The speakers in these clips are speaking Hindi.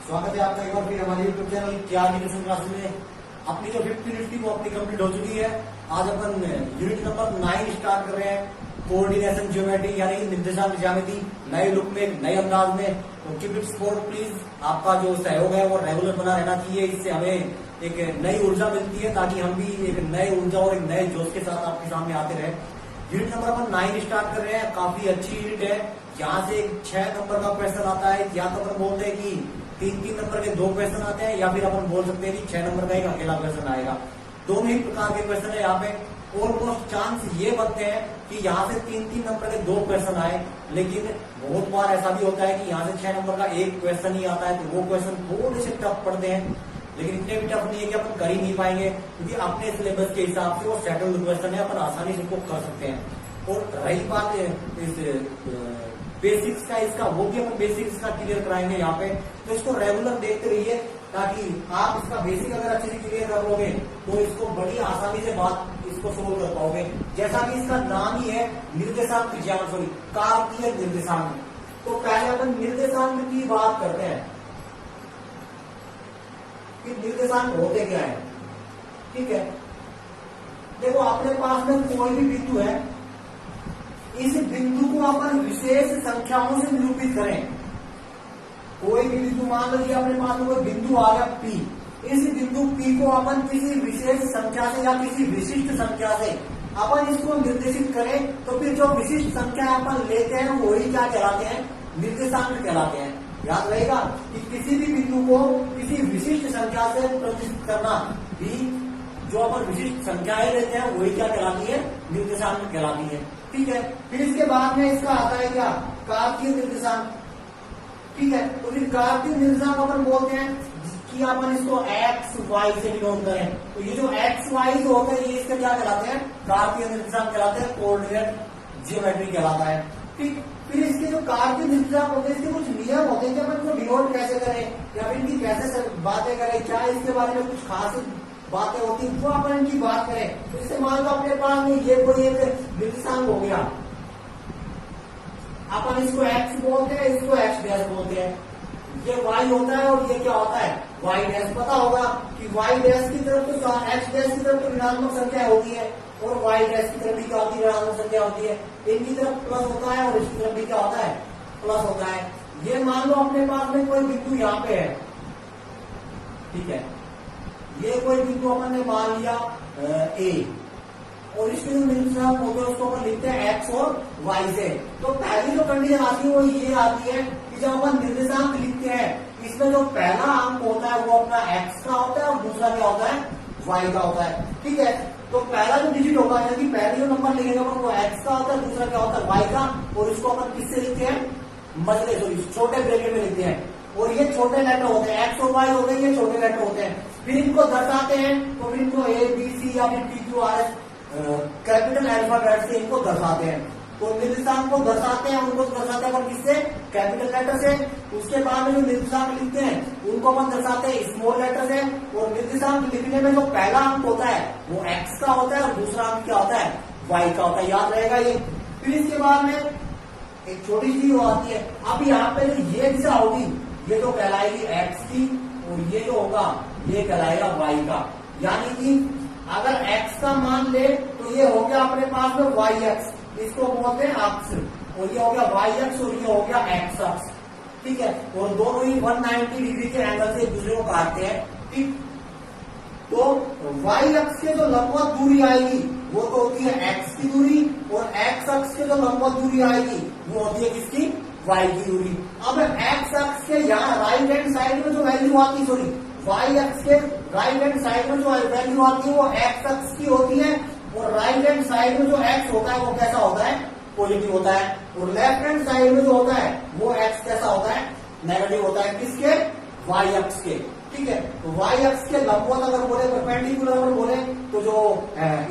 स्वागत है आपका एक बार फिर हमारे यूट्यूब चैनल क्या एजुकेशन क्लास में। अपनी जो 50 यूनिट थी वो अपनी कंप्लीट हो चुकी है। आज अपन यूनिट नंबर 9 स्टार्ट कर रहे हैं। कोऑर्डिनेशन ज्योमेट्री यानी निर्देशांक ज्यामिति नए लुक में, नए अंदाज में। तो कीप इट सपोर्ट प्लीज। आपका जो सहयोग है वो रेगुलर बना रहना चाहिए। इससे हमें एक नई ऊर्जा मिलती है ताकि हम भी एक नए ऊर्जा और एक नए जोश के साथ आपके सामने आते रहे। यूनिट नंबर अपन 9 स्टार्ट कर रहे हैं। काफी अच्छी यूनिट है। यहाँ से 6 नंबर का क्वेश्चन आता है। या तो अपन बोलते हैं कि 3-3 नंबर के 2 क्वेश्चन आते हैं, या फिर अपन बोल सकते हैं कि 6 नंबर का एक अकेला क्वेश्चन आएगा। दोनों ही प्रकार के क्वेश्चन है। यहाँ पे ऑलमोस्ट चांस ये बनते हैं कि यहाँ से 3-3 नंबर के 2 क्वेश्चन आए, लेकिन बहुत बार ऐसा भी होता है कि यहाँ से 6 नंबर का एक क्वेश्चन ही आता है। तो वो क्वेश्चन थोड़े से टफ पड़ते हैं, लेकिन इतने भी टफ नहीं है कि अपन कर ही नहीं पाएंगे, क्योंकि अपने सिलेबस के हिसाब से वो सेटल्ड क्वेश्चन है। अपन आसानी से इसको कर सकते हैं। और रही बात इस बेसिक्स का, इसका वो भी अपन बेसिक्स का क्लियर कराएंगे यहाँ पे। तो इसको रेगुलर देखते रहिए ताकि आप इसका बेसिक अगर अच्छे से क्लियर कर लोगे तो इसको बड़ी आसानी से बात इसको सोल्व कर पाओगे। जैसा कि इसका नाम ही है निर्देशांक ज्यामिति, कार्तीय निर्देशांक। तो पहले अपन निर्देशांक की बात करते हैं कि निर्देशांक होते क्या है। ठीक है, देखो अपने पास में कोई भी बिंदु है, इस बिंदु को अपन विशेष संख्याओं से निरूपित करें। कोई भी बिंदु मान लीजिए अपने पास में कोई बिंदु आ गया P। इस बिंदु P को अपन किसी विशेष संख्या से या किसी विशिष्ट संख्या से अपन इसको निर्देशित करें, तो फिर जो विशिष्ट संख्या अपन लेते हैं वही क्या कहलाते हैं, निर्देशांक कहलाते हैं। याद रहेगा कि किसी भी बिंदु को किसी विशिष्ट संख्या से प्रतिष्ठित करना भी, जो अपन विशिष्ट संख्याएं लेते हैं वही क्या कहलाती है, निर्देशांक कहलाती है। ठीक है, फिर इसके बाद में इसका आता है क्या, कार्तीय निर्देशांक। ठीक है, तो फिर कार्तीय निर्देशांक अपन बोलते हैं कि अपन इसको एक्स वाई से डिनोट करें। तो ये जो एक्स वाई जो होते हैं ये इसका क्या कहलाते हैं, कार्तीय निर्देशांक कहलाते हैं, कोऑर्डिनेट ज्योमेट्री कहलाता है। ठीक, फिर इसके जो कार्तीय निर्देशांक होते हैं इसके कुछ नियम होते हैं कि अपन इसको डिनोट कैसे करें या फिर इनकी कैसे बातें करें, क्या इसके बारे में कुछ खास बातें होती है, वो अपन इनकी बात करें। तो इससे मान लो अपने पास में ये कोई एक निर्देशांक हो गया, अपन इसको x बोलते हैं, इसको x डैश बोलते हैं। ये y होता है और ये क्या होता है, y डैश। पता होगा कि y डैश की तरफ तो x डैश की तरफ तो ऋणात्मक संख्या होती है और y डैश की तरफ भी क्या होती है, ऋणात्मक संख्या होती है। इनकी तरफ प्लस होता है और इसकी तरफ भी क्या होता है, प्लस होता है। ये मान लो अपने पास में कोई बिंदु यहाँ पे है। ठीक है, ये कोई बिंदु अपन ने मान लिया A, और इसके जो निर्देशांक होते हैं उसको अपन लिखते हैं x और y से। तो पहली जो कंडीशन आती है वो ये आती है कि जब अपन निर्देशांक लिखते हैं इसमें जो पहला अंक होता है वो अपना x का होता है और दूसरा क्या होता है, y का होता है। ठीक है, तो पहला जो डिजिट होगा यानी पहले जो नंबर लिखेंगे अपन वो x का होता है, दूसरा क्या होता है, y का। और इसको अपन किससे लिखते हैं, मजले सॉरी छोटे ब्रैकेट में लिखते हैं। और ये छोटे लेटर होते हैं, x और y हो गए, ये छोटे लेटर होते हैं। फिर इनको दर्शाते हैं, तो फिर इनको A B C या फिर P Q R S capital alphabet से इनको दर्शाते हैं। तो निर्देशांक को दर्शाते हैं, उनको दर्शाते हैं किससे, कैपिटल लेटर से। उसके बाद में जो निर्देशांक लिखते हैं उनको अपन दर्शाते हैं स्मॉल लेटर से। और निर्देशांक लिखने में जो पहला अंक होता है वो x का होता है और दूसरा अंक क्या होता है, y का होता है। याद रहेगा ये। फिर इसके बाद में एक छोटी चीज आती है, अब यहाँ पे जो ये दिशा होगी ये तो कहलाएगी x की, और ये जो होगा ये कहलाएगा y का। यानी कि अगर x का मान ले तो ये हो गया अपने पास में yx, इसको बोलते हैं अक्ष, और ये हो गया yx और ये हो गया x अक्ष। ठीक है, और दोनों ही 190 डिग्री के एंगल से एक दूसरे को काटते हैं। ठीक, तो y अक्ष के जो लंबवत दूरी आएगी वो तो होती है x की दूरी, और x अक्ष के जो लंबवत दूरी आएगी वो होती है किसकी, y की दूरी। अब x अक्ष के यहाँ राइट हैंड साइड में जो वैल्यू आती है, सॉरी y अक्ष के राइट हैंड साइड में जो वैल्यू आती है वो x अक्ष की होती है, और राइट हैंड साइड में जो x होता है वो कैसा होता है, पॉजिटिव होता है। और लेफ्ट हैंड साइड में जो होता है वो x कैसा होता है, नेगेटिव होता है। किसके, y अक्ष के। ठीक है, तो y अक्ष के लंबवत अगर बोले, परपेंडिकुलर अगर बोले, तो जो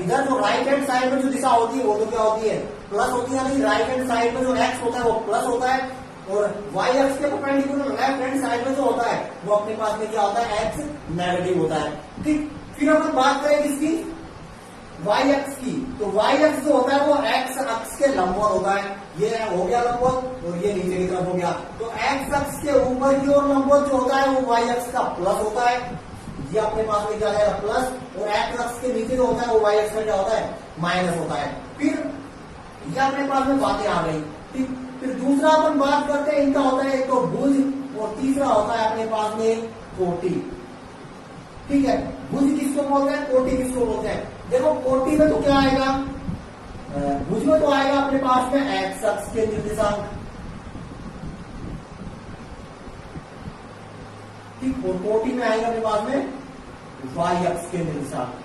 इधर जो राइट हैंड साइड में जो दिशा होती है वो तो क्या होती है, प्लस होती है। यानी राइट हैंड साइड में जो x होता है वो प्लस होता है, और y अक्ष के परपेंडिकुलर लेफ्ट हैंड साइड में जो होता है वो अपने पास में क्या होता है, x नेगेटिव होता है। ठीक, फिर अपन बात करें किसकी, वाई अक्ष की, तो वाई अक्ष जो होता है वो एक्स अक्ष के लंबवत होता है। ये हो गया लंबवत और ये नीचे की तरफ हो गया। तो एक्स अक्ष के ऊपर की ओर लंबवत जो होता है वो वाई अक्ष का प्लस होता है, ये अपने पास में क्या जाएगा प्लस, और एक्स अक्ष के नीचे जो होता है वो वाई अक्ष का क्या होता है माइनस होता है। फिर ये अपने पास में बातें आ गई। फिर दूसरा अपन बात करते हैं, इनका होता है एक तो भुज और तीसरा होता है अपने पास में कोटि। ठीक है, भुज किसको बोलते हैं, कोटि किसको बोलते हैं। देखो कोटि में तो क्या आएगा, भुज में तो आएगा अपने पास में एक्स अक्ष के निर्देशांक, ठीक, और कोटि में आएगा अपने पास में वाई अक्ष के निर्देशांक।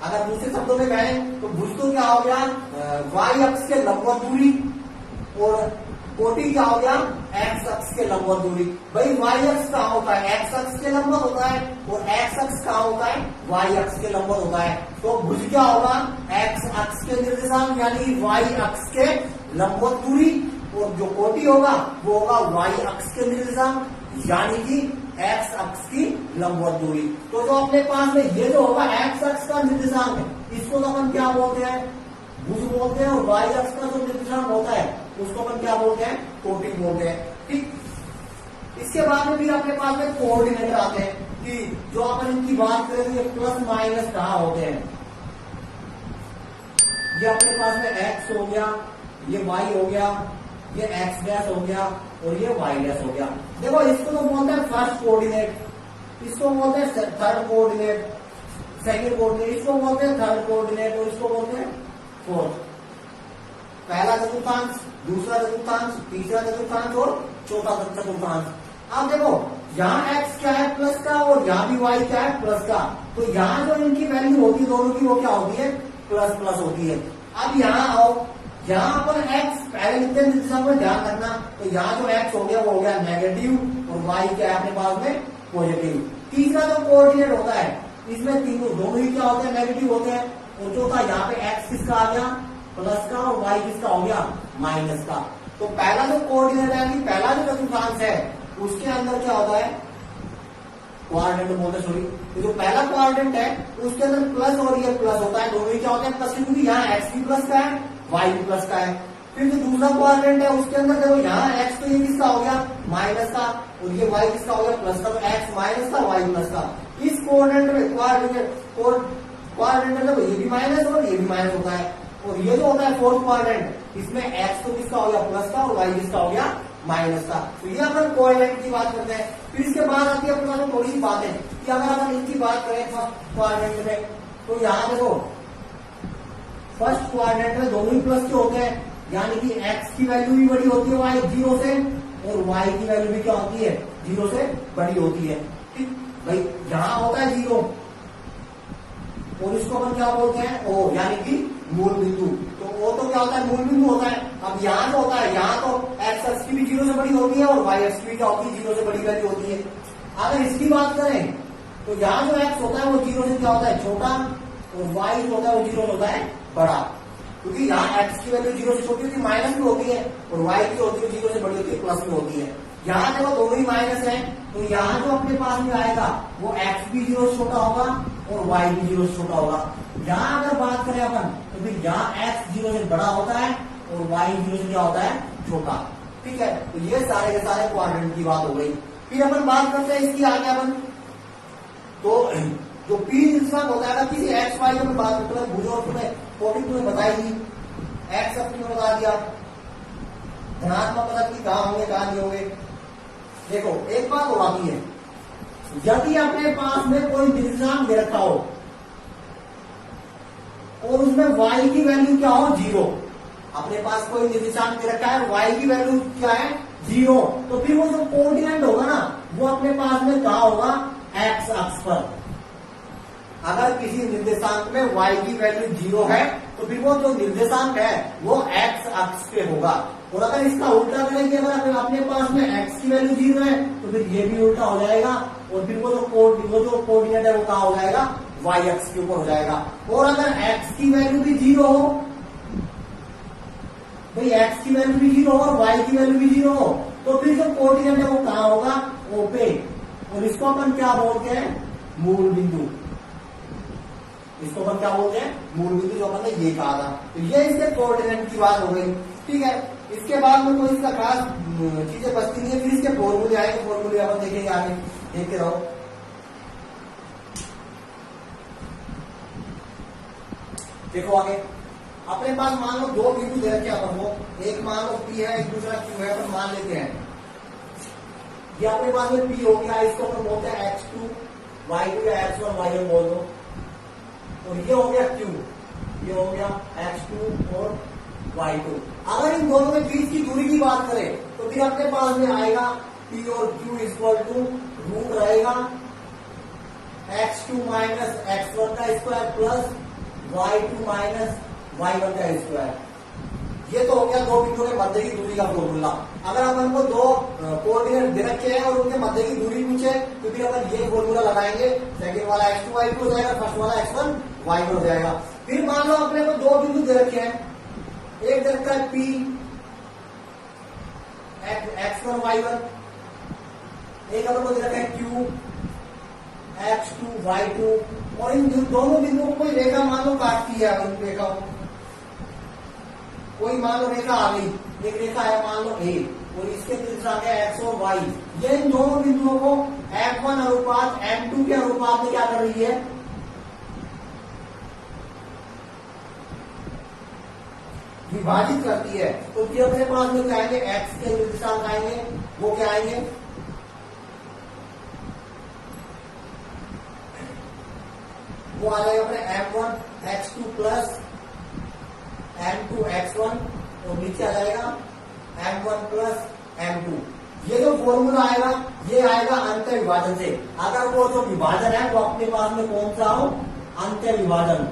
अगर दूसरे शब्दों में कहें तो भुज तो क्या हो गया वाई अक्ष के लंबवत दूरी, और कोटि क्या हो गया एक्स अक्ष के लंबवत दूरी। भाई वाई अक्ष कहाँ होता है, एक्स अक्ष के लंबवत होता है, और एक्स अक्ष कहाँ होता है वाई अक्ष के लंबवत होता है। तो भुज क्या होगा एक्स अक्ष के निर्देशांक यानी कि वाई अक्ष के लंबवत दूरी, और जो कोटि होगा वो होगा वाई अक्ष के निर्देशांक यानी कि एक्स अक्ष की लंबवत दूरी। तो जो अपने पास में ये जो होगा एक्स अक्ष का निर्देशांक है, इसको तो अपन क्या बोलते हैं भुज बोलते हैं, और वाई अक्ष का जो निर्देशांक होता है उसको अपन क्या बोलते हैं कोटि बोलते हैं। ठीक, इसके बाद में फिर अपने पास में कोऑर्डिनेटर आते हैं कि जो अपन इनकी बात करें तो ये प्लस माइनस कहाँ होते हैं। ये अपने पास में एक्स हो गया, ये वाई हो गया, ये एक्स डैश हो गया और ये वाई डैश हो गया। देखो इसको तो बोलते हैं फर्स्ट कोऑर्डिनेट, इसको बोलते हैं थर्ड कोऑर्डिनेट, सेकंड कोऑर्डिनेट, इसको बोलते हैं थर्ड कोऑर्डिनेट और इसको बोलते हैं फोर्थ। पहला चतुर्थांश, दूसरा चतुर्थांश, तीसरा चतुर्थांश और चौथा चतुर्थांश। अब देखो यहाँ x क्या है प्लस का, और यहाँ भी y क्या है प्लस का, तो यहाँ जो इनकी वैल्यू होती है दोनों की वो क्या होती है प्लस प्लस होती है। अब यहाँ आओ, यहाँ पर x पहले लिखते हैं निर्देशांक में ध्यान रखना, तो यहाँ जो x हो गया वो हो गया नेगेटिव और y क्या है अपने पास में पॉजिटिव। तीसरा जो कोऑर्डिनेट होता है इसमें तीनों दोनों ही क्या होते हैं नेगेटिव होते हैं, और चौथा यहाँ पे x किसका आ गया प्लस का और y किसका हो गया माइनस का। तो पहला जो कोऑर्डिनेट है कि पहला जो चतुर्थांश है उसके अंदर क्या होता है क्वाड्रेंट बोलते हैं, सॉरी, तो जो पहला क्वाड्रेंट है उसके अंदर प्लस और ये प्लस होता है, दोनों ही क्या होते हैं प्लस, क्योंकि यहाँ x भी प्लस का है y भी प्लस का है। फिर जो दूसरा क्वाड्रेंट है उसके अंदर देखो यहाँ x तो ये किसका हो गया माइनस का, और ये y किसका हो गया प्लस का, तो x माइनस का y प्लस का। इस कोऑर्डिनेट में क्वाड्रेंट में ये भी माइनस और ये भी माइनस होता है, और ये जो होता है फोर्थ क्वाड्रेंट इसमें x तो किसका हो गया प्लस का और y किसका हो गया माइनस का। तो ये अपन कोऑर्डिनेट की बात करते हैं। फिर इसके बाद आती है अपने पास थोड़ी सी बात है कि अगर अपन इनकी बात करें फर्स्ट क्वाड्रेंट में, तो यहाँ देखो फर्स्ट क्वाड्रेंट में दोनों ही प्लस के होते हैं, यानी कि x की वैल्यू भी बड़ी होती है y 0 से, और y की वैल्यू भी क्या होती है 0 से बड़ी होती है। ठीक भाई, यहाँ होता है 0 और इसको अपन क्या बोलते हैं ओ, यानी कि मूल बिंदु। तो वो तो क्या होता है मूल बिंदु होता है। अब यहाँ जो होता है यहाँ तो एक्स अक्ष की भी 0 से बड़ी होती है और वाई अक्ष की भी क्या होती है 0 से बड़ी वैल्यू होती है। अगर इसकी बात करें तो यहाँ जो एक्स होता है वो 0 से क्या होता है छोटा, और वाई जो होता है वो 0 से होता है बड़ा, क्योंकि यहाँ एक्स की वैल्यू 0 से छोटी होती है माइनस में होती है, और वाई की होती है 0 से बड़ी होती है प्लस में होती है। यहाँ देखो दोनों ही माइनस है, तो यहाँ जो अपने पास में आएगा वो एक्स भी 0 से छोटा होगा और वाई भी 0 से छोटा होगा। यहाँ अगर बात करें अपन तो फिर यहाँ एक्स 0 से बड़ा होता है और वाई 0 से क्या होता है छोटा। ठीक है, तो ये सारे के सारे क्वाड्रेंट की बात हो गई। फिर अपन बात करते हैं इसकी आगे अपन, तो जो पी निर्देशांक होता है किसी एक्स वाई में बात करते हैं, भुजों तुम्हें टॉपिक तुम्हें बताई दी, एक्स अब तुम्हें बता दिया, धनात्मक पदार्थ की कहाँ होंगे कहाँ नहीं होंगे। देखो एक बात और आती है, यदि अपने पास में कोई निर्देशांक दे रखा हो और उसमें y की वैल्यू क्या हो 0, अपने पास कोई निर्देशांक दे रखा है y की वैल्यू क्या है 0, तो फिर वो जो कोऑर्डिनेट होगा ना वो अपने पास में कहा होगा x अक्ष पर। अगर किसी निर्देशांक में y की वैल्यू 0 है तो फिर वो जो निर्देशांक है वो x अक्ष पे होगा। और अगर इसका उल्टा करेंगे, अगर अपने पास में x की वैल्यू 0 है तो फिर ये भी उल्टा हो जाएगा, और फिर वो जो कोऑर्डिनेट है वो कहाँ हो जाएगा y अक्ष के ऊपर हो जाएगा। और अगर x की वैल्यू भी 0 हो, भाई x की वैल्यू भी 0 हो और y की वैल्यू भी 0 हो, तो फिर जो कोऑर्डिनेट है वो कहाँ होगा O पे, और इसको अपन क्या बोलते हैं मूल बिंदु। इसको अपन क्या बोलते हैं, मूल बिंदु, जो अपन ने ये कहा था। तो ये इसके कोऑर्डिनेट की बात हो गई, ठीक है। इसके बाद में कोई इसका खास चीजें बचती नहीं है, फिर इसके फॉर्मूले आएंगे, फॉर्मूले अपन देखेंगे आगे, देखते रहो। देखो आगे अपने पास मान लो दो बिंदु दे रखे अपन को, एक मान लो P है, एक दूसरा Q है, अपन मान लेते हैं ये अपने पास में P हो गया, इसको अपन बोलते हैं x2 y2 या x1 y1 बोल दो, और ये हो गया Q, ये हो गया x2 और y2। अगर इन दोनों के बीच की दूरी की बात करें तो फिर अपने पास में आएगा P और Q इक्वल टू रूट रहेगा x2 माइनस x1 का square plus y2 minus y1 का स्क्वायर। ये तो हो गया दो बिंदुओं के मध्य की दूरी का फॉर्मूला। अगर अपन को दो कोऑर्डिनेट दे रखे हैं और उनके मध्य की दूरी पूछे तो फिर अपन ये फॉर्मूला लगाएंगे, सेकंड वाला x2 y2 हो जाएगा, फर्स्ट वाला x1 y1 हो जाएगा। फिर मान लो अपने को दो बिंदु दे रखे हैं, एक दे रखा है P x1 y1, एक अपन को दे रखा है Q x2 y2, और इन दोनों बिंदुओं को कोई रेखा मान लो काटती है, इन रेखा कोई मान लो रेखा आ गई, एक रेखा है मान लो A और इसके तीसरा आ गया x और y, ये इन दोनों बिंदुओं को f1 अनुपात m2 के अनुपात में क्या कर रही है, विभाजित करती है। तो फिर अपने पास में क्या आएंगे, x के निर्देशांक आएंगे, वो क्या आएंगे, वो आ जाएगा अपने m1 x2 plus m2 x1, और नीचे आ जाएगा m1 प्लस m2। ये जो फॉर्मूला आएगा ये आएगा अंतर विभाजन से। अगर वो जो विभाजन है वो अपने पास में कौन सा हो, अंतर विभाजन।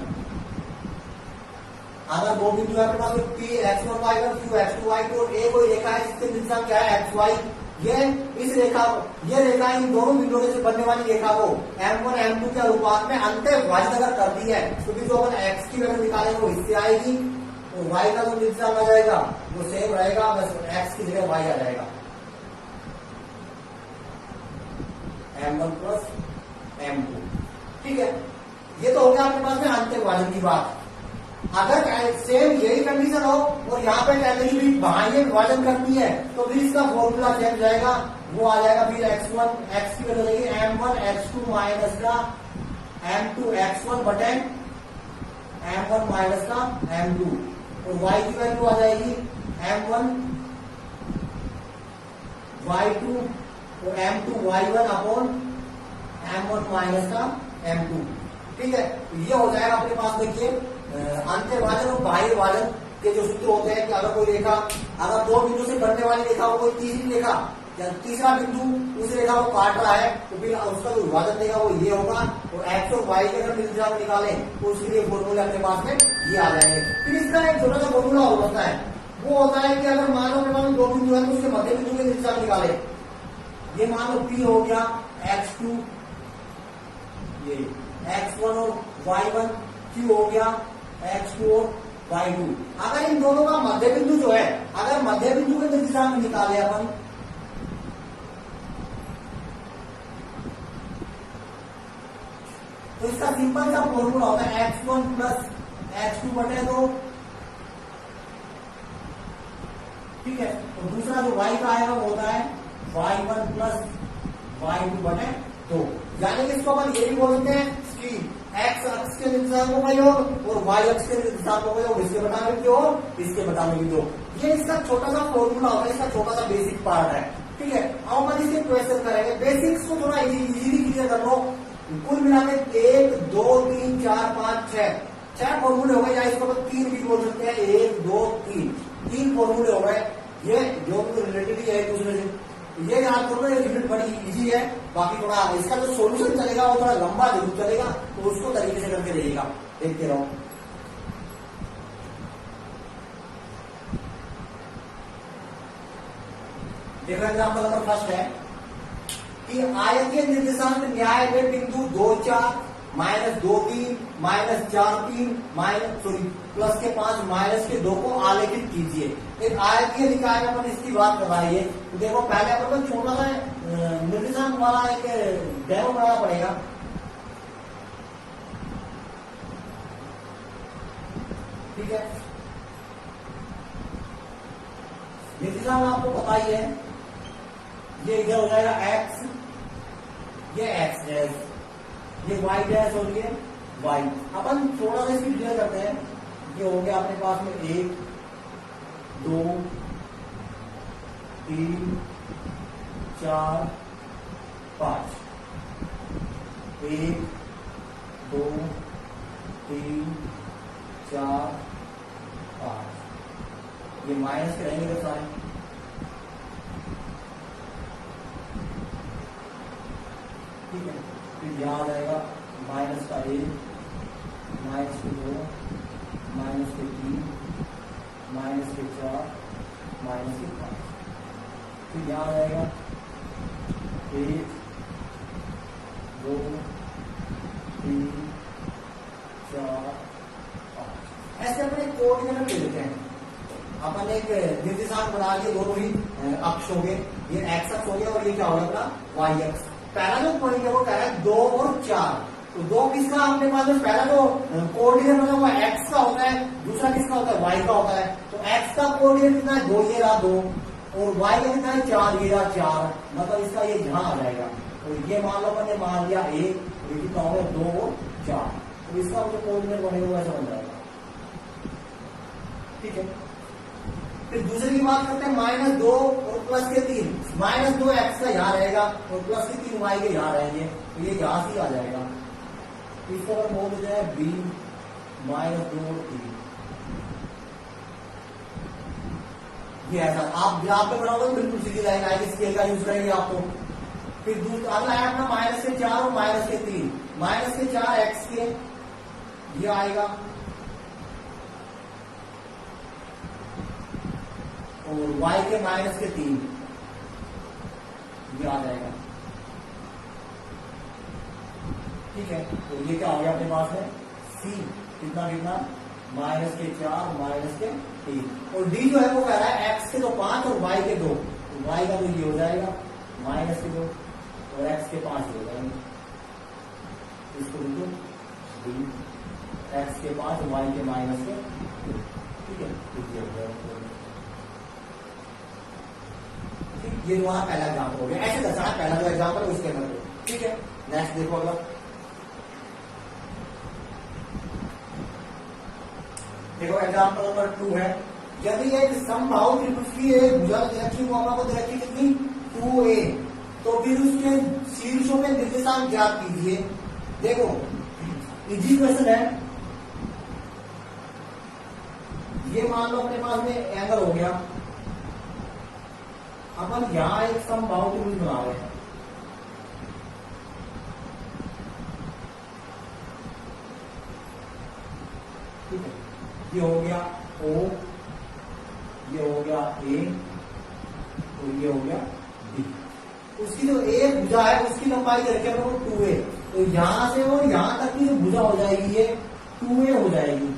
अगर दो बिंदु है अपने पास में P x1 y1 Q x2 y2 और A कोई रेखा है जिसके निर्देशांक क्या है x y, ये इस रेखा, ये रेखा इन दोनों बिंदुओं से बनने वाली रेखा को m1 m2 के अनुपात में अंतर विभाजित अगर करती है तो फिर जो अपन x की वैल्यू निकालेंगे वो इससे आएगी, और y का जो निर्देशांक आ जाएगा वो सेम रहेगा, बस x की जगह y आ जाएगा, m1 प्लस m2। ठीक है, ये तो हो गया आपके पास में अंतर विभाजन की बात। अगर सेम यही कंडीशन हो और यहाँ पे कैटेगरी भी बाह्य विभाजन करती है तो फिर इसका फॉर्मूला चेंज जाएगा, वो आ जाएगा फिर x1 x की वजह से m1 x2 माइनस का m2 x1 बटे m1 माइनस का m2, और y की वैल्यू आ जाएगी m1 y2 और m2 y1 upon m1 minus का m2। ठीक है, ये हो जाएगा अपने पास। देखिए अंतर विभाजन और बाह्य विभाजन के जो सूत्र होते हैं कि अगर कोई रेखा, अगर दो बिंदु से बनने वाली रेखा हो, कोई तीसरी रेखा या तीसरा बिंदु उस रेखा को काट रहा है तो फिर उसका जो विभाजन देगा वो ये होगा, और x और y के अगर निर्देशांक निकालें तो उसके लिए फॉर्मूला अपने पास में ये आ जाएंगे। फिर इसका एक छोटा सा फॉर्मूला होता है, वो होता है कि अगर मान लो अपने पास दो बिंदु है तो उसके मध्य बिंदु के निर्देशांक निकाले। ये मान लो P हो गया x2, ये x1 और y1, Q हो गया x2 और y2। अगर इन दोनों का मध्य बिंदु जो है, अगर मध्य बिंदु के निर्देशांक निकाले अपन तो इसका सिंपल सा फॉर्मूला होता है x1 प्लस x2 बटे 2। ठीक है, तो दूसरा जो y का आएगा वो होता है y1 प्लस y2 बटे 2। यानी कि इसको अपन ये भी बोलते हैं कि x अक्ष के निर्देशांकों का योग और y अक्ष के निर्देशांकों का योग, इसके बटाने में योग, इसके बटाने में योग। ये इसका छोटा सा फॉर्मूला होता है, इसका छोटा सा बेसिक पार्ट है। ठीक है, अब अपन इसके क्वेश्चन करेंगे। बेसिक्स को थोड़ा इजीली क्लियर कर लो। कुल मिला के 1 2 3 4 5 6 फॉर्मूले हो गए, या इसको अपन 3 भी बोल सकते हैं, 1 2 3 फॉर्मूले हो गए। ये जो रिलेटेड है एक दूसरे से, ये याद करो, ये यूनिट बड़ी इजी है। बाकी थोड़ा इसका जो सॉल्यूशन चलेगा वो थोड़ा लंबा जरूर चलेगा, तो उसको तरीके से करके रहिएगा, देखते रहो। देखो एग्जाम्पल नंबर फर्स्ट है कि आयतीय निर्देशांक न्याय में बिंदु 2 4 माइनस 2 3 माइनस 4 3 माइनस प्लस के 5 माइनस के 2 को आलेखित कीजिए। एक आयतीय निकाय में अपन इसकी बात कर रहा है। तो देखो पहले अपन को छोटा सा निर्देशांक वाला एक डेमो बनाना पड़ेगा। ठीक है, निर्देशांक आपको पता ही है, ये इधर हो जाएगा x, ये x डैश, ये y डैश और ये y। अपन थोड़ा सा इसकी क्लियर करते हैं। ये हो गया अपने पास में 1 2 3 4 5, 1 2 3 4 5, ये माइनस के रहेंगे तो सारे, ठीक है। फिर यहां आ जाएगा माइनस का 1, माइनस के 2, माइनस के 3, माइनस के 4, माइनस के 5। फिर यहां आ जाएगा 1 2 3 4 5। ऐसे अपने कोऑर्डिनेट ले लेते हैं। अपन एक निर्देशांक बना लिए दोनों ही अक्ष हो गए, ये एक्स अक्ष हो गया और ये क्या होगा अपना वाई अक्ष। पहला जो पॉइंट है वो कह रहा है 2 और 4, तो 2 किसका अपने पास में पहला जो कोऑर्डिनेट बना हुआ एक्स का होता है, दूसरा किसका होता है वाई का होता है। तो एक्स का कोऑर्डिनेट कितना है 2, ये रहा 2, और वाई का कितना है 4, ये रहा 4, मतलब इसका ये यहां आ जाएगा। तो ये मान लो अपन ने मान लिया 1, ये कितना होगा 2 और 4, तो इसका जो कोऑर्डिनेट बनेगा वैसा बन जाएगा, ठीक है। फिर दूसरे की बात करते हैं -2 और प्लस के 3, -2 एक्स का यहाँ रहेगा और प्लस के 3 वाई के यहाँ रहेंगे, तो ये यहां से आ जाएगा। इसको अगर बोल देते हैं b -2 और 3, ये ऐसा आप ग्राफ पे बनाओगे तो बिल्कुल सीधी लाइन आएगी, स्केल का यूज करेंगे आपको। फिर अगला है अपना -4 और -3, -4 एक्स के ये आएगा और y के -3 ये आ जाएगा, ठीक है। तो ये क्या हो गया अपने पास में c कितना कितना -4 -3, और d जो है वो कह रहा है x के तो 5 और y के 2, तो y का तो ये हो जाएगा -2 और x के 5 हो जाएंगे, इसको लिखो d, x के 5 y के -2, ठीक है। ये तुम्हारा पहला एग्जाम्पल हो गया, ऐसे दर्शाना पहला जो एग्जाम्पल है उसके अंदर, ठीक है। नेक्स्ट देखो अगला, देखो एग्जाम्पल नंबर 2 है, यदि एक समबाहु त्रिभुज की एक भुजा रखी को रखी कितनी 2a, तो फिर उसके शीर्षों में निर्देशांक ज्ञात कीजिए। देखो इजी क्वेश्चन है, ये मान लो अपने पास में एंगल हो गया, अपन यहां एक समबाहु त्रिभुज बना रहे हैं, ठीक है। ये हो गया O, ये हो गया A और ये हो गया B। उसकी जो एक भुजा है उसकी लंबाई रखे अपने को 2a, तो यहां से और यहां तक की जो भुजा हो जाएगी ये 2a हो जाएगी।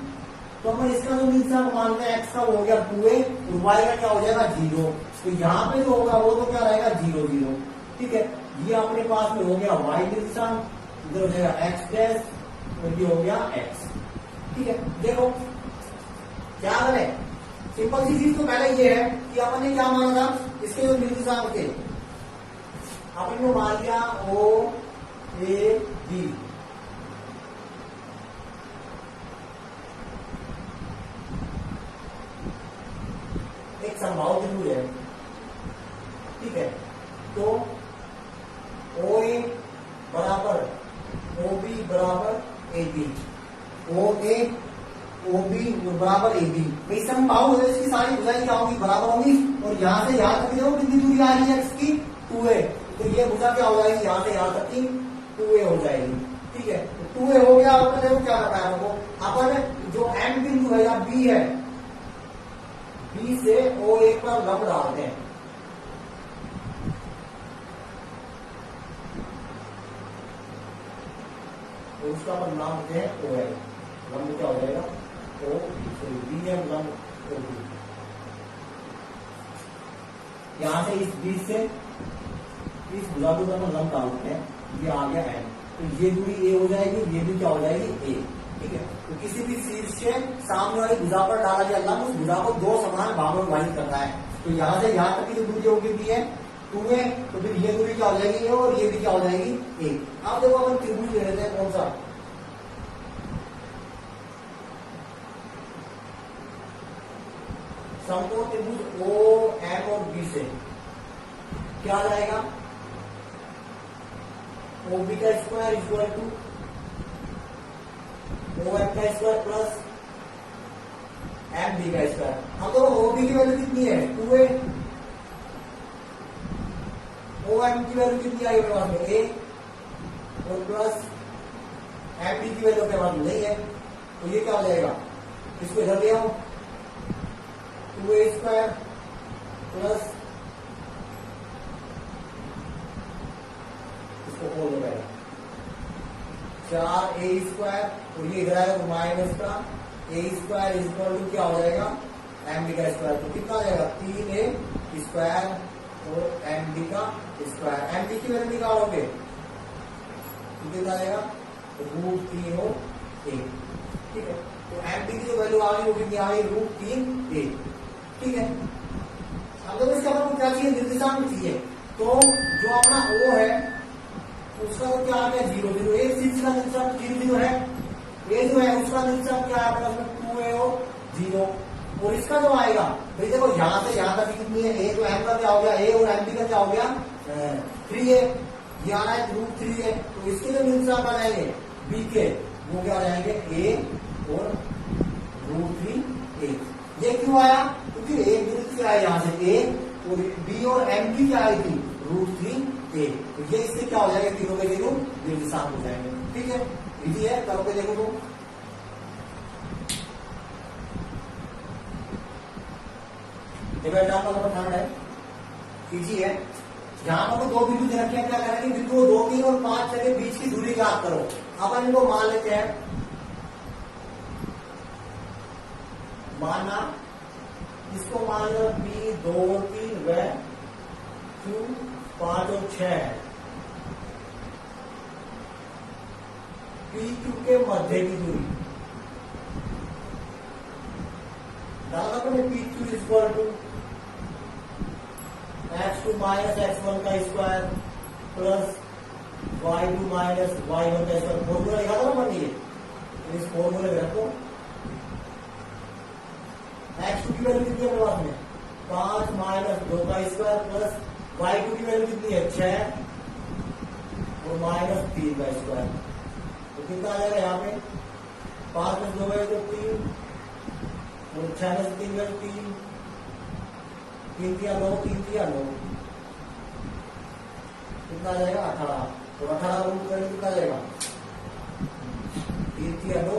तो अपन इसका जो निर्देशांक मानते हैं x का वो हो गया 2a और y का क्या हो जाएगा 0, तो यहाँ पे जो होगा वो तो क्या रहेगा 0 0, ठीक है। ये अपने पास में हो गया y निर्देशांक, इधर हो जाएगा x डैश और ये हो गया x, ठीक है। देखो क्या करें, सिंपल सी चीज तो पहले ये है कि अपन ने क्या माना था, इसके जो निर्देशांक थे अपन ने मान लिया O A B, एक समबाहु त्रिभुज है, ठीक है। तो OA बराबर OB बराबर AB, OA OB बराबर AB, भाई समबाहु है, इसकी सारी भुजाएं क्या होगी बराबर होंगी, और यहां से यहां तक देखो कितनी दूरी आ रही है इसकी 2a, तो ये भुजा क्या हो जाएगी यहां से यहां तक की 2a हो जाएगी, ठीक है। तो 2a हो गया, अपन देखो क्या करना है हमको, अपन जो M बिंदु है या B है, B से O1 पर लंब डालते हैं, तो उसका अपन नाम देते हैं OL, लंब क्या हो जाएगा O, B है लंब OB। यहां से इस बीच से इस भुजा को अपन लंब डालते हैं, ये आ गया M, तो ये दूरी A हो जाएगी, ये भी क्या हो जाएगी A, ठीक है। तो किसी भी शीर्ष से सामने वाली भुजा पर डाला गया लंब उस भुजा को दो समान भागों में विभाजित करता है। तो यहां से यहां तक की जो दूरी होगी दी है 2a, तो फिर ये दूरी क्या हो जाएगी और ये भी क्या हो जाएगी 1। अब देखो अपन त्रिभुज ले लेते हैं कौन सा, समकोण त्रिभुज ओ एम और बी से क्या आ जाएगा, ओ बी का square equal to O M का स्क्वायर प्लस एम बी का स्क्वायर। अब देखो ओ बी की वैल्यू कितनी है 2a, ओ एम की वैल्यू कितनी आई मेरे पास में a और प्लस एम बी की वैल्यू मेरे पास नहीं है, तो ये क्या हो जाएगा, इसको इधर ले आओ 2a स्क्वायर प्लस इसको खोल दो पहले 4a स्क्वायर, तो ये इधर आएगा तो माइनस का a स्क्वायर इक्वल टू क्या हो जाएगा एम बी का स्क्वायर। तो कितना आ जाएगा 3a स्क्वायर और एम बी का स्क्वायर। एम बी की वैल्यू निकालोगे तो कितना आ जाएगा √3 और a, ठीक है। तो एम बी की जो वैल्यू आ रही वो कितनी आ रही √3a, ठीक है। अब देखो इसका अपन को क्या चाहिए, निर्देशांक चाहिए। तो जो अपना O है उसका तो क्या आ गया 0 0, एक शीर्ष का निर्देशांक 0 0 है, ये जो है उसका निर्देशांक क्या है उसमें 2a और 0, और इसका जो आएगा भाई देखो यहां से यहां तक कितनी है a, तो m का क्या हो गया a और m का क्या हो गया 3a, ये आ रहा है √3a, तो इसके जो निर्देशांक आ जाएंगे b के वो क्या आ जाएंगे a और √3a। ये क्यों आया, क्योंकि एक दूरी क्या है यहाँ से a और b और m की क्या आई थी √3a, तो ये इससे क्या हो जाएगा तीनों के तीनों निर्देशांक हो जाएंगे, ठीक है। इजी है, करो पे देखो तो देखो एग्जाम्पल नंबर 3 है, इजी है। यहाँ पर दो बिंदु दे रखे हैं, क्या करेंगे बिंदु 2 3 और 5 के बीच की दूरी ज्ञात करो। अपन इनको मान लेते हैं, माना इसको मान लो बी 2 3 व क्यू 5 और 6 पी क्यू के मध्य की दूरी डाला मैंने P Q equal to x2 minus x1 का square plus y2 minus y1 का स्क्वायर। फॉर्मूला लिखा था ना अपन ये, इस फॉर्मूले में रखो x2 की वैल्यू कितनी है मेरे पास में 5 माइनस 2 का स्क्वायर प्लस y2 की वैल्यू कितनी है 6 और माइनस 3 का स्क्वायर। तो कितना आ जाएगा यहाँ पे 5 में 2 का 3 और 6 में 3 का 3 3 किया 9 3 किया 9, कितना आ जाएगा 18। तो 18 का रूट करेंगे कितना आ जाएगा 3 किया 9,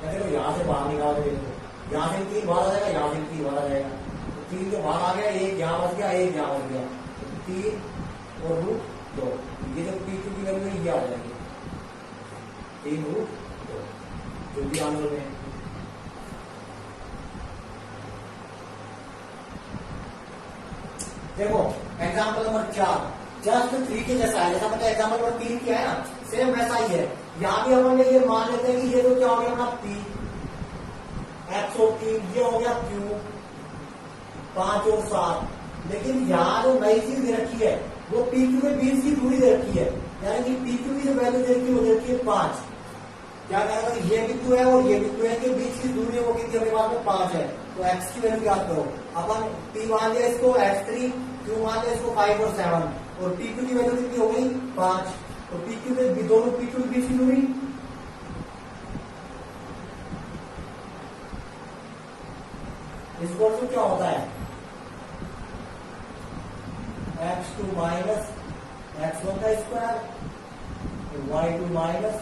देखो यहाँ से बाहर निकाल के देखो, यहाँ से 3 बाहर आ जाएगा, यहाँ से 3 बाहर आ जाएगा, तो 3 जो बाहर आ गया, एक यहाँ बच गया, एक यहाँ बच गया, तो 3 और √2, ये जो P2 की वैल्यू है ये आ जाएगी 3 √2 जो भी आंसर में। देखो एग्जाम्पल नंबर 4 जस्ट 3 के जैसा है, जैसा मतलब एग्जाम्पल नंबर 3 किया है ना, सेम वैसा ही है। यहाँ भी अपन ये मान लेते हैं कि ये तो क्या हो गया अपना P x और 3, ये हो गया Q 5 और 7, लेकिन यहाँ जो नई चीज दे रखी है वो PQ के बीच की दूरी दे रखी है, यानी कि PQ की जो वैल्यू दे रखी है वो दे रखी है 5। क्या कहेगा ये बिंदु है और ये बिंदु है के बीच की दूरी वो कितनी अपने पास में 5 है, तो x की वैल्यू याद करो। अपन P मान लिया इसको x3, Q मान लिया इसको 5 और 7, और PQ की वैल्यू कितनी हो गई 5, तो PQ के दोनों PQ के बीच की दूरी इसको क्या होता है x2 माइनस x1 का स्क्वायर y2 माइनस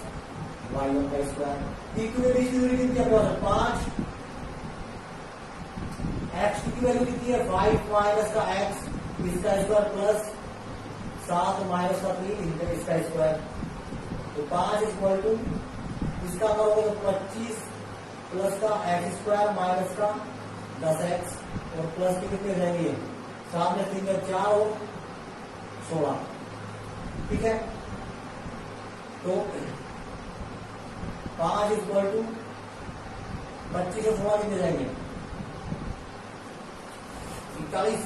y1 का स्क्वायर। PQ के बीच की दूरी कितनी है 5, x2 की वैल्यू कितनी है 5 माइनस का x इसका स्क्वायर प्लस 7 माइनस का 3 इसका स्क्वायर, तो 5 इक्वल टू इसका करोगे तो 25 प्लस का एक्स स्क्वायर माइनस का 10x और प्लस के कितने रहेंगे 7 में 3 में 4 और 16, ठीक है। तो 5 इक्वल टू 25 और 16 कितने जाएंगे 41।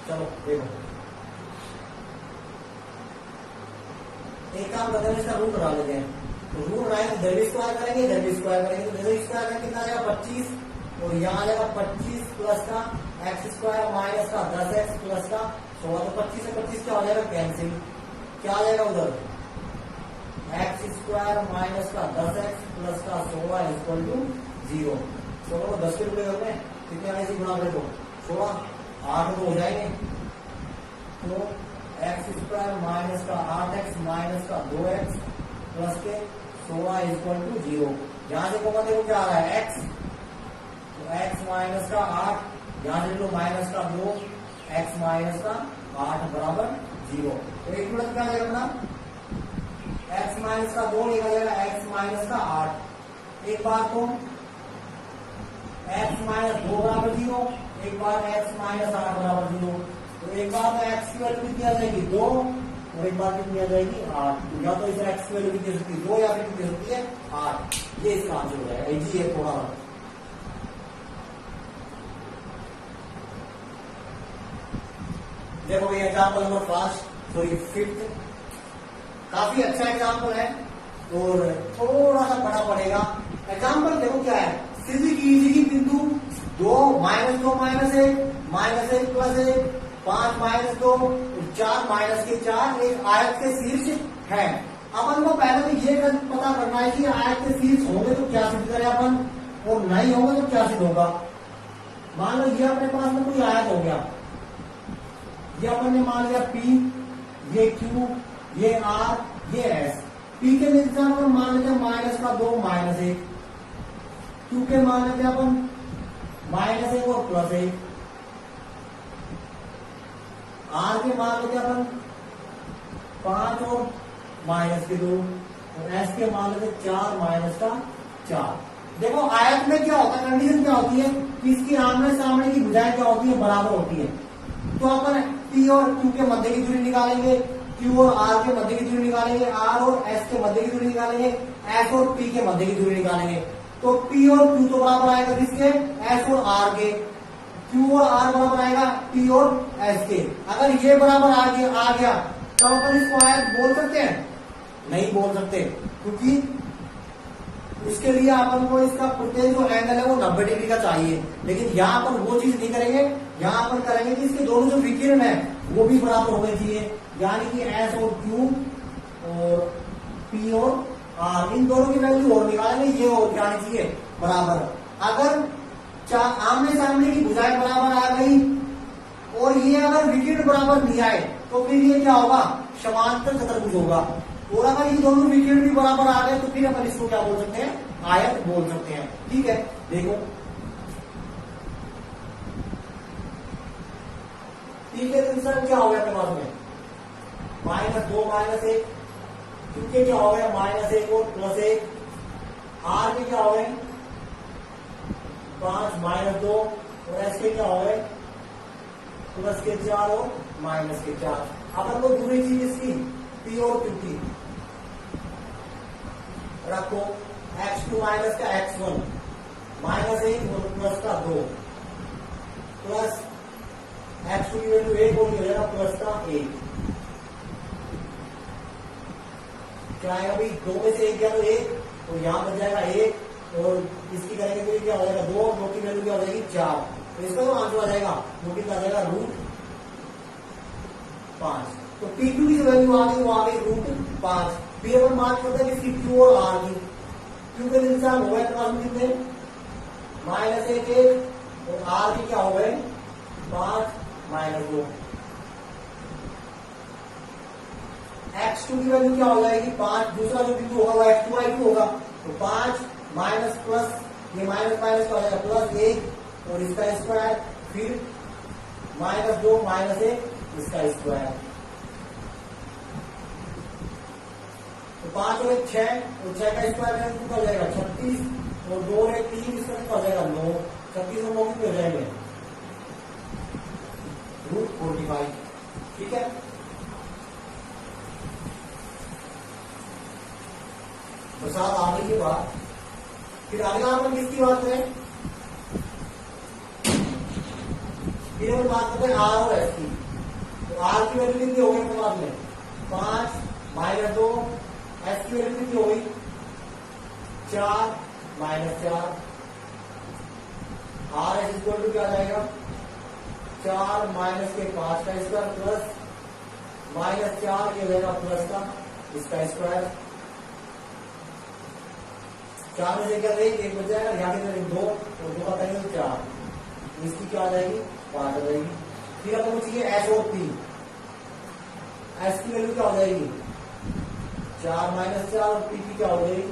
चलो देखो एक काम करते हैं, इसका रूट बना लेते हैं। तो रूट बनाए तो जल्दी स्क्वायर करेंगे, जल्दी स्क्वायर करेंगे तो जल्दी स्क्वायर करेंगे कितना आ जाएगा 25 और यहाँ आ जाएगा 25 प्लस का एक्स स्क्वायर माइनस का 10x प्लस का 16। तो 25 से 25 क्या हो जाएगा कैंसिल, क्या आ जाएगा उधर एक्स स्क्वायर माइनस का 10x प्लस का 16 इक्वल टू 0। 16 को 10 के रुपए करने कितने आने से गुणा करें तो 16 8 तो हो जाएंगे। तो एक्स स्क्वायर माइनस का 8x माइनस का 2x प्लस के 16 इक्वल टू 0। यहां से कॉमन देखो क्या आ रहा है x, तो x माइनस का 8 यहां से लो माइनस का 2 x माइनस का 8 बराबर 0। तो एक मिनट क्या आ जाएगा अपना x माइनस का 2 लिखा जाएगा x माइनस का 8। एक बार तो x माइनस 2 बराबर 0, एक बार x माइनस 8 बराबर 0। तो एक बार तो x की वैल्यू कितनी आ जाएगी 2 और एक बार कितनी आ जाएगी 8। तो या तो इसे x की वैल्यू कितनी सकती है 2 या फिर कितनी सकती है 8। ये इसका आंसर हो जाएगा। इजी है थोड़ा। देखो ये एग्जाम्पल नंबर 5 सॉरी 5th काफी अच्छा एग्जाम्पल है और थोड़ा सा बड़ा पड़ेगा। एग्जाम्पल देखो क्या है, सीधी की बिंदु 2 minus 2 minus 1 minus 1 plus 1 5 minus 2 4 minus के 4 एक आयत के शीर्ष है। अपन को पहले तो ये पता करना है कि आयत के शीर्ष होंगे तो क्या सिद्ध करें अपन और नहीं होंगे तो क्या सिद्ध होगा। मान लो ये अपने पास में कोई आयत हो गया, ये अपन ने मान लिया P, ये Q, ये R, ये S। P के निशान पर मान लेते हैं माइनस का 2 माइनस 1, Q के मान लेते हैं अपन माइनस 1 और प्लस 1, R के मान लेते हैं अपन 5 और माइनस के 2 और S के मान लेते 4 माइनस का 4। देखो आयत में क्या होता है, कंडीशन क्या होती है कि इसकी आमने सामने की भुजाएं क्या होती है बराबर होती है। तो अपन P और Q के मध्य की दूरी निकालेंगे, Q और R के मध्य की दूरी निकालेंगे, R और S के मध्य की दूरी निकालेंगे, S और P के मध्य की दूरी निकालेंगे। तो P और Q तो बराबर आएगा किसके S और R के, Q और R बराबर आएगा P और S के। अगर ये बराबर आ गया तब अपन इसको आयत बोल सकते हैं, नहीं बोल सकते, क्योंकि इसके लिए अपन को इसका प्रत्येक जो एंगल है वो 90 डिग्री का चाहिए। लेकिन यहाँ पर वो चीज नहीं करेंगे, यहाँ पर करेंगे कि इसके दोनों जो विकिरण है वो भी बराबर होने चाहिए, यानी कि S और Q और P और R इन दोनों की वैल्यू और निकालेंगे, ये और जानी चाहिए बराबर। अगर आमने सामने की भुजाएं बराबर आ गई और ये अगर विकिरण बराबर नहीं आए तो फिर ये क्या होगा समांतर चतुर्भुज होगा। और अगर ये दोनों विकिरण भी बराबर आ गए तो फिर अपन इसको क्या बोल सकते हैं आयत बोल सकते हैं। ठीक है, देखो ठीक है, तो क्या हो गया अपने पास में माइनस 2 माइनस 1, क्योंकि क्या हो गया माइनस 1 और प्लस 1, R के क्या हो गए 5 माइनस 2 और S के क्या हो गए प्लस के 4 और माइनस के 4। अपन को दूसरी चीज इसकी P और Q की रखो, x2 माइनस का x1 माइनस 1 और प्लस का 2 प्लस x2 की वैल्यू 1 और हो जाएगा प्लस का 1। क्या आएगा भाई 2 में से 1 गया तो 1 तो यहाँ बच जाएगा 1 और इसकी करेंगे तो क्या हो जाएगा 2 की वैल्यू क्या हो जाएगी 4। तो इसका जो आंसर आ जाएगा वो कितना आ जाएगा √5। तो P2 की जो वैल्यू आ गई वो आ गई √5। फिर अपन बात करते हैं इसकी Q और R की। Q के निशान हो गए कितने माइनस 1 और R की क्या हो गए 5 माइनस 2। x2 की वैल्यू क्या हो जाएगी 5, दूसरा जो बिंदु होगा वो x2 y2 होगा। तो 5 माइनस प्लस ये माइनस माइनस का हो जाएगा प्लस 1 और इसका स्क्वायर, फिर माइनस 2 माइनस 1 इसका स्क्वायर। तो 5 और 1 6 और 6 का स्क्वायर हो जाएगा 36 और 2 और 3 इसका कितना हो जाएगा 9, 36 और 9 कितने हो जाएंगे √45। ठीक है, तो साथ आ गई ये बात। फिर अगला अपन किसकी बात करें, फिर हम बात करते हैं आर और एस की। तो आर की वैल्यू कितनी होगी अपने पास में 5 - 2, एस की वैल्यू कितनी होगी 4 - 4। आर एस इक्वल टू क्या आ जाएगा 4 - के 5 का स्क्वायर प्लस -4 ये हो जाएगा प्लस का इसका स्क्वायर। 4 में से क्या देगी 1 बच जाएगा, यहाँ के 2 और 2 का करेंगे 4, इसकी क्या आ जाएगी 5 आ जाएगी। फिर अपन चाहिए एस और पी, एस की वैल्यू क्या हो जाएगी 4 - 4 और पी की क्या हो जाएगी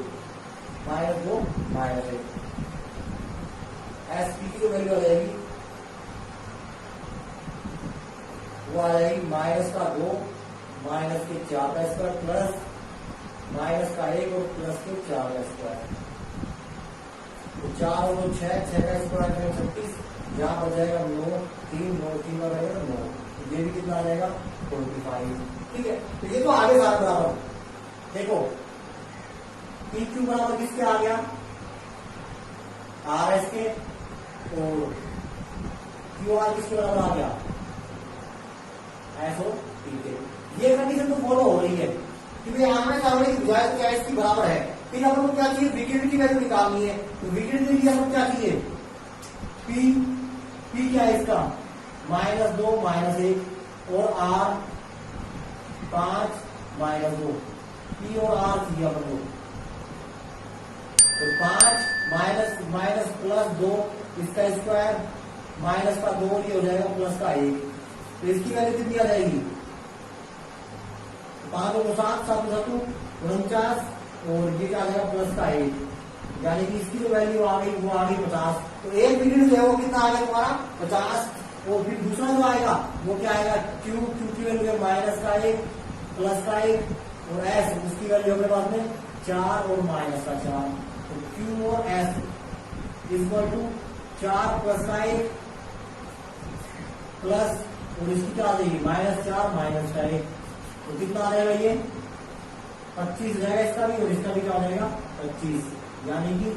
-2 -1। एस पी की जो वैल्यू आ जाएगी वो आ जाएगी -2 - के 4 का स्क्वायर प्लस -1 और प्लस के 4 का स्क्वायर। तो 4 और 6 का स्क्वायर करें 36, यहाँ पर जाएगा 9 3 9 3 का रहेगा 9, तो ये भी कितना आ जाएगा 45। ठीक है, तो ये तो आगे साथ बराबर। देखो पी क्यू बराबर किसके आ गया आर एस के, और क्यू आर किसके बराबर आ गया एस ओ पी के। ये कंडीशन तो फॉलो हो रही है क्योंकि आमने सामने की गुजारिश क्या इसकी बराबर है। फिर अपन को क्या चाहिए विकिरण की वैल्यू निकालनी है, तो विकिरण के लिए अपन क्या चाहिए पी, पी क्या है इसका -2 -1 और आर 5 -2, पी और आर चाहिए अपन को। तो 5 प्लस 2 इसका स्क्वायर माइनस का 2 ये हो जाएगा प्लस का 1, तो इसकी वैल्यू कितनी आ जाएगी 5 और 7 7 49 और ये क्या आ जाएगा प्लस का 1, यानी कि इसकी जो वैल्यू आ गई वो आ गई 50। तो एक विकिरण जो है वो कितना आ गया तुम्हारा 50। और फिर दूसरा जो आएगा वो क्या आएगा क्यू की वैल्यू है -1 प्लस का 1 और एस उसकी वैल्यू होगी बाद में 4 और -4। तो क्यू और एस इक्वल टू 4 प्लस का 1 प्लस और इसकी क्या आ जाएगी -4 का 1, तो कितना आ जाएगा ये 25 जाएगा इसका भी और इसका भी क्या हो जाएगा 25, यानी कि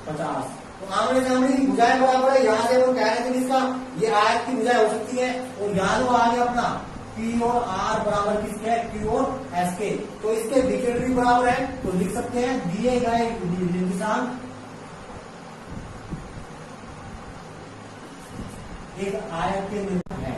50। तो आमने सामने की भुजाएं बराबर है। यहाँ से हम कह रहे थे कि इसका ये आयत की भुजाएं हो सकती है, और यहाँ जो आ गया अपना पी और आर बराबर किसके है क्यू और एस के, तो इसके विकिरण भी बराबर है। तो लिख सकते हैं दिए गए निर्देशांक एक आयत के निर्देशांक है।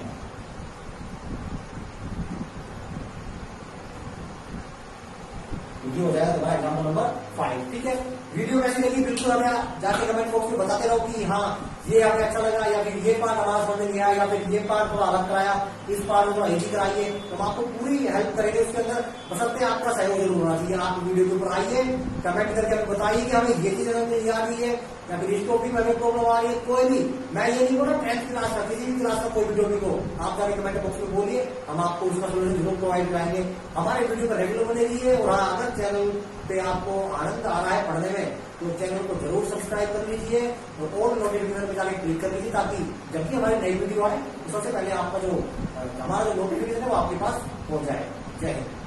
ये हो जाएगा तुम्हारा एग्जाम्पल नंबर 5। ठीक है, वीडियो कैसी लगी बिल्कुल हमें जाके कमेंट बॉक्स में बताते रहो कि हाँ ये हमें अच्छा लगा, या फिर ये पार्ट हमारा समझ नहीं आया, या फिर ये पार्ट थोड़ा अलग कराया, इस पार्ट में थोड़ा इजी कराइए, तो हम आपको पूरी हेल्प करेंगे उसके अंदर। बशर्ते आपका सहयोग जरूर होना चाहिए। आप वीडियो के ऊपर आइए, कमेंट करके हमें बताइए कि हमें ये चीज नहीं आ रही है, या फिर इस टॉपिक में हमें प्रॉब्लम आ रही है। कोई भी, मैं ये नहीं बोल रहा 10th क्लास का, किसी भी क्लास का कोई भी टॉपिक हो, आप जाके कमेंट बॉक्स में बोलिए, हम आपको उसका सोल्यूशन जरूर प्रोवाइड कराएंगे। हमारे वीडियो पर रेगुलर बने रहिए, और हाँ अगर चैनल पे आपको आनंद आ रहा है पढ़ने में तो चैनल को जरूर सब्सक्राइब कर लीजिए और ऑल नोटिफिकेशन पे जाके क्लिक कर लीजिए, ताकि जब भी हमारी नई वीडियो आए तो सबसे पहले आपका जो हमारा जो नोटिफिकेशन है वो आपके पास पहुंच जाए। जय हिंद।